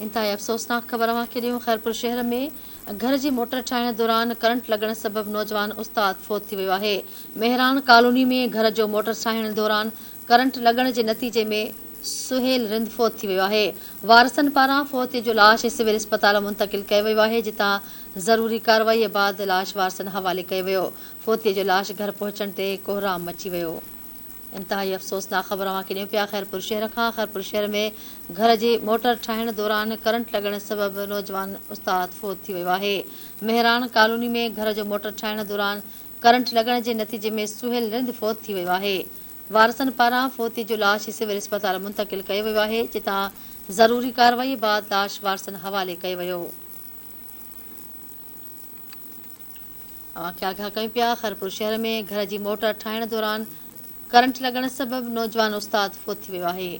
इंतहाई अफ़सोसनाक ख़बर अव्हांखे ॾियूं। ख़ैरपुर शहर में घर जी मोटर ठाहिण दौरान करंट लॻण सबबि नौजवान उस्ताद फ़ौत थी वियो आहे। मेहरान कॉलोनी में घर जो मोटर ठाहिण दौरान करंट लॻण जे नतीजे में सुहेल रिंद फ़ौत थी वियो आहे। वारसनि पारां फ़ौतीअ जो लाश सिविल अस्पताल मुंतक़िल कयो वियो आहे, जितां ज़रूरी कार्रवाईअ बैदि लाश वारसनि हवाले कयो वियो। फ़ौतीअ जो लाश घर पहुचण ते कोहराम मची वियो। इंतहाई अफ़सोसनाक ख़बर अव्हांखे ॾियूं पिया। ख़ैरपुर शहर खां ख़ैरपुर शहर में घर जी मोटर ठाहिण दौरान करंट लॻण सबबि नौजवान उस्ताद फ़ौत थी वियो आहे। मेहरान कॉलोनी में घर जो मोटर ठाहिण दौरान करंट लॻण जे नतीजे में सुहेल रिंद फ़ौत थी वियो आहे। वारसनि पारां फ़ौतीअ जो लाश सिविल अस्पताल मुंतक़िल कयो वियो आहे, जितां ज़रूरी कार्रवाई बैदि लाश वारसनि हवाले कयो वियो। अव्हांखे आगाह कयूं पिया। ख़ैरपुर शहर में घर जी मोटर ठाहिण दौरान करंट लॻण सबबि नौजवान उस्ताद फ़ौत थी वियो आहे।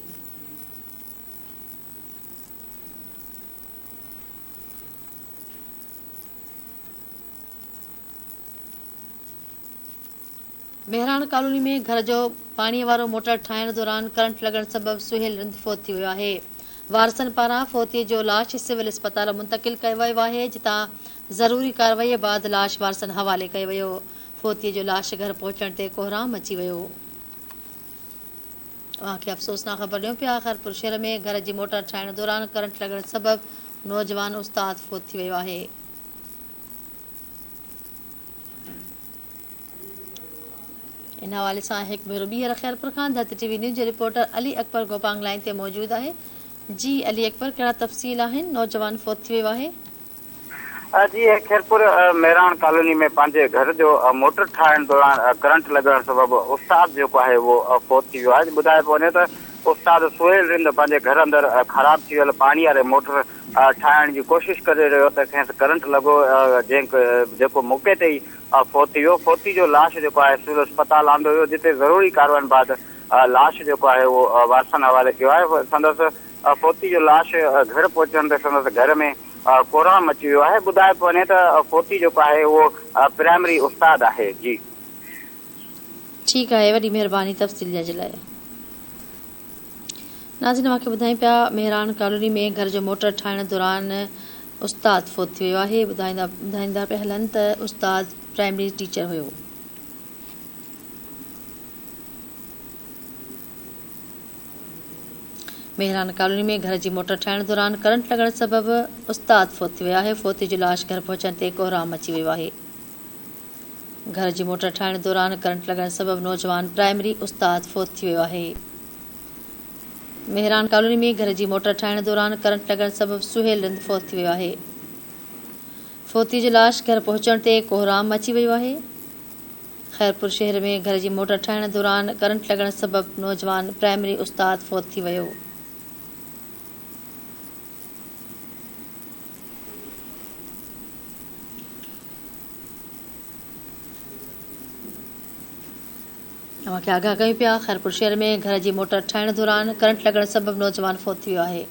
मेहरान कॉलोनी में घर जो पाणीअ वारो मोटर ठाहिण दौरान करंट लॻण सबबि सुहेल रिंद फ़ौत थी वियो आहे। वारसनि पारां फ़ौतीअ जो लाश सिविल अस्पताल मुंतक़िल कयो वियो आहे, जितां ज़रूरी कार्रवाईअ बैदि लाश वारसनि हवाले कयो वियो। फ़ौतीअ जो लाश घर पहुचण ते कोहराम मची वियो। अव्हांखे अफ़सोसनाक ख़बर ॾियूं पिया। ख़ैरपुर शहर में घर जी मोटर ठाहिण दौरान करंट लॻण सबबि नौजवान उस्ताद फ़ौत थी वियो आहे। इन हवाले सां हिकु भेरो ॿीहर ख़ैरपुर खां धरती टीवी न्यूज़ जो रिपोर्टर अली अकबर गोपांग लाइन ते मौजूदु आहे। जी अली अकबर, कहिड़ा तफ़सील आहिनि? नौजवान फ़ौत थी वियो आहे। जी खैरपुर मेहरान कॉलोनी में पंहिंजे घर जो मोटर ठाहिण दौरान करंट लॻण सबबि उस्ताद जेको आहे उहो फ़ौत थी वियो आहे। ॿुधाए पियो वञे त उस्ताद सुहेल रिंद पंहिंजे घर अंदरि ख़राब थी वियल पाणी वारे मोटर ठाहिण जी कोशिशि करे रहियो त कंहिंखे करंट लॻो, जेको मौक़े ते ई फ़ौत थी वियो। फ़ौती जो लाश जेको आहे सिविल अस्पताल आंदो वियो, जिते ज़रूरी कार्रवाई बैदि लाश जेको आहे उहो वारसनि हवाले कयो आहे। संदसि फ़ौती जो लाश घर पहुचण ते संदसि घर में कोहराम मची वियो आहे। ॿुधाए पियो वञे त फ़ौती जेको आहे उहो प्राइमरी उस्ताद आहे। जी ठीकु आहे, वॾी महिरबानी तफ़सील जे लाइ। नाज़रीन, मूंखे ॿुधाइनि पिया मेहरान कॉलोनी में घर जो मोटर ठाहिण दौरान उस्ताद फ़ौत थी वियो आहे। ॿुधाईंदा पिया हलनि त उस्ताद प्राइमरी टीचर हुयो। मेहरान कॉलोनी में घर जी मोटर ठाहिण दौरान करंट लॻण सबबि उस्ताद फ़ौत थी वियो आहे। फ़ौती जो लाश घर पहुचण ते कोहराम मची वियो आहे। घर जी मोटर ठाहिण दौरान करंट लॻण सबबि नौजवान प्राइमरी उस्ताद फ़ौत थी वियो आहे। मेहरान कॉलोनी में घर जी मोटर ठाहिण दौरान करंट लॻण सबबि सुहेल रिंद फ़ौत थी वियो आहे। फ़ौती जो लाश घर पहुचण ते कोहराम मची वियो आहे। ख़ैरपुर शहर में घर जी मोटर ठाहिण दौरान करंट लॻण सबबि नौजवान प्राइमरी उस्ताद फ़ौत थी वियो। अव्हांखे आगाह कयूं पिया। ख़ैरपुर शहर में घर जी मोटर ठाहिण दौरान करंट लॻण सबबि नौजवान फ़ौत थी वियो आहे।